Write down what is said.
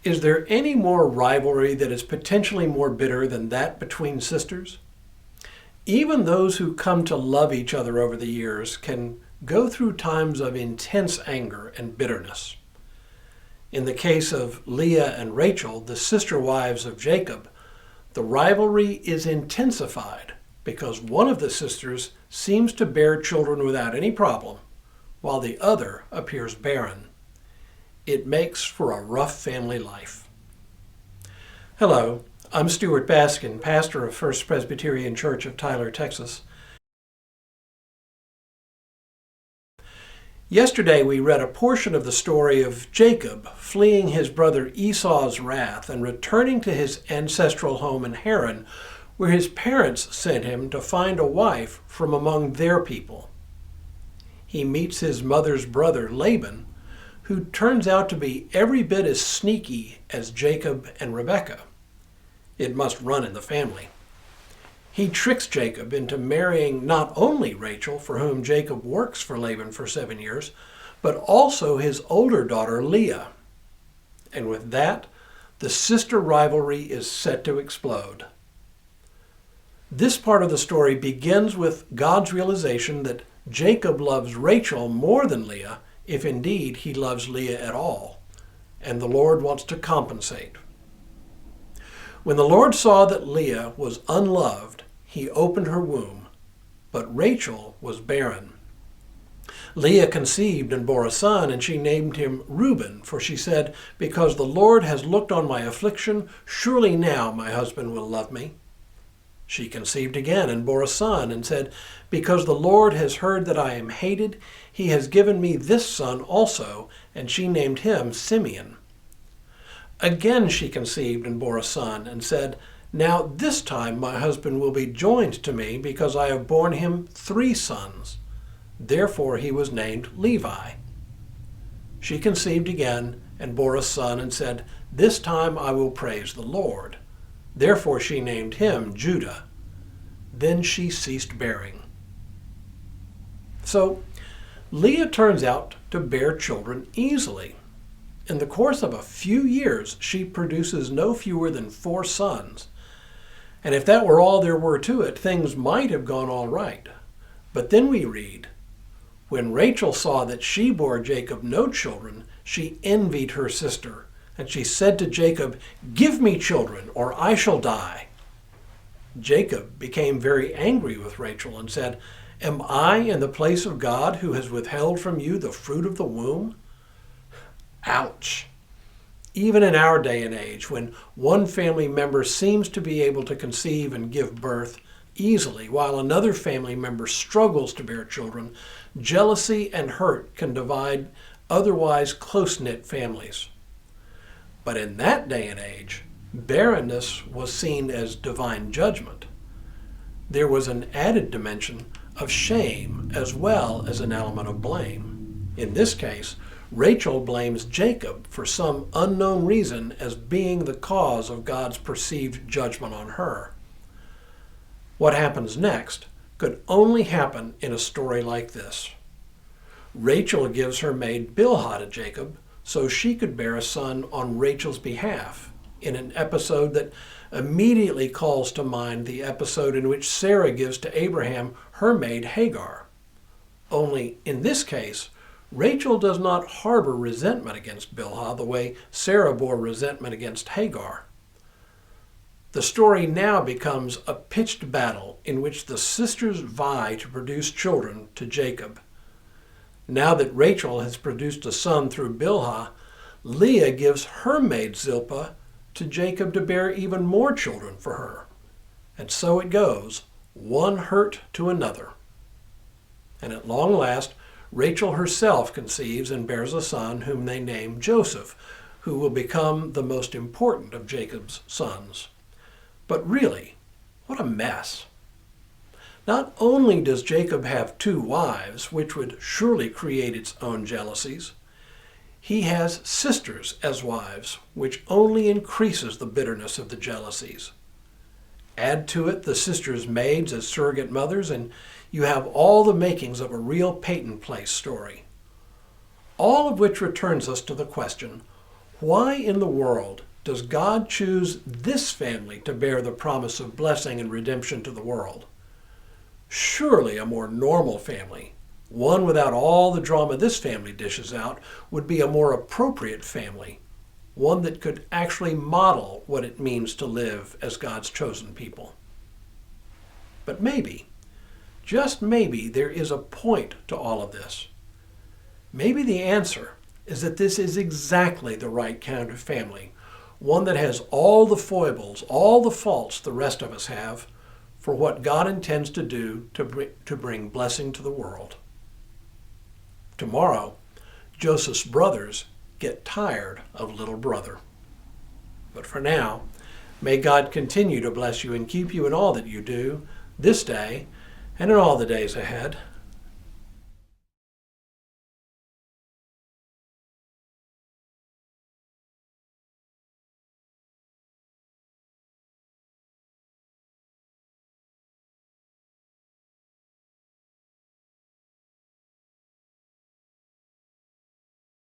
Is there any more rivalry that is potentially more bitter than that between sisters? Even those who come to love each other over the years can go through times of intense anger and bitterness. In the case of Leah and Rachel, the sister wives of Jacob, the rivalry is intensified because one of the sisters seems to bear children without any problem, while the other appears barren. It makes for a rough family life. Hello, I'm Stuart Baskin, pastor of First Presbyterian Church of Tyler, Texas. Yesterday we read a portion of the story of Jacob fleeing his brother Esau's wrath and returning to his ancestral home in Haran, where his parents sent him to find a wife from among their people. He meets his mother's brother Laban, who turns out to be every bit as sneaky as Jacob and Rebekah. It must run in the family. He tricks Jacob into marrying not only Rachel, for whom Jacob works for Laban for 7 years, but also his older daughter Leah. And with that, the sister rivalry is set to explode. This part of the story begins with God's realization that Jacob loves Rachel more than Leah, if indeed he loves Leah at all, and the Lord wants to compensate. When the Lord saw that Leah was unloved, he opened her womb, but Rachel was barren. Leah conceived and bore a son, and she named him Reuben, for she said, "Because the Lord has looked on my affliction, surely now my husband will love me." She conceived again and bore a son, and said, "Because the Lord has heard that I am hated, he has given me this son also," and she named him Simeon. Again she conceived and bore a son, and said, "Now this time my husband will be joined to me, because I have borne him 3 sons." Therefore he was named Levi. She conceived again and bore a son, and said, "This time I will praise the Lord." Therefore she named him Judah. Then she ceased bearing. So Leah turns out to bear children easily. In the course of a few years, she produces no fewer than 4 sons. And if that were all there were to it, things might have gone all right. But then we read, when Rachel saw that she bore Jacob no children, she envied her sister. And she said to Jacob, "Give me children, or I shall die." Jacob became very angry with Rachel and said, "Am I in the place of God, who has withheld from you the fruit of the womb?" Ouch! Even in our day and age, when one family member seems to be able to conceive and give birth easily, while another family member struggles to bear children, jealousy and hurt can divide otherwise close-knit families. But in that day and age, barrenness was seen as divine judgment. There was an added dimension of shame as well as an element of blame. In this case, Rachel blames Jacob for some unknown reason as being the cause of God's perceived judgment on her. What happens next could only happen in a story like this. Rachel gives her maid Bilhah to Jacob so she could bear a son on Rachel's behalf, in an episode that immediately calls to mind the episode in which Sarah gives to Abraham her maid Hagar. Only in this case, Rachel does not harbor resentment against Bilhah the way Sarah bore resentment against Hagar. The story now becomes a pitched battle in which the sisters vie to produce children to Jacob. Now that Rachel has produced a son through Bilhah, Leah gives her maid Zilpah to Jacob to bear even more children for her. And so it goes, one hurt to another. And at long last, Rachel herself conceives and bears a son whom they name Joseph, who will become the most important of Jacob's sons. But really, what a mess. Not only does Jacob have 2 wives, which would surely create its own jealousies, he has sisters as wives, which only increases the bitterness of the jealousies. Add to it the sisters' maids as surrogate mothers, and you have all the makings of a real Peyton Place story. All of which returns us to the question, Why in the world does God choose this family to bear the promise of blessing and redemption to the world? Surely a more normal family, one without all the drama this family dishes out, would be a more appropriate family, one that could actually model what it means to live as God's chosen people. But maybe, just maybe, there is a point to all of this. Maybe the answer is that this is exactly the right kind of family, one that has all the foibles, all the faults the rest of us have, for what God intends to do to bring blessing to the world. Tomorrow, Joseph's brothers get tired of little brother. But for now, may God continue to bless you and keep you in all that you do, this day and in all the days ahead.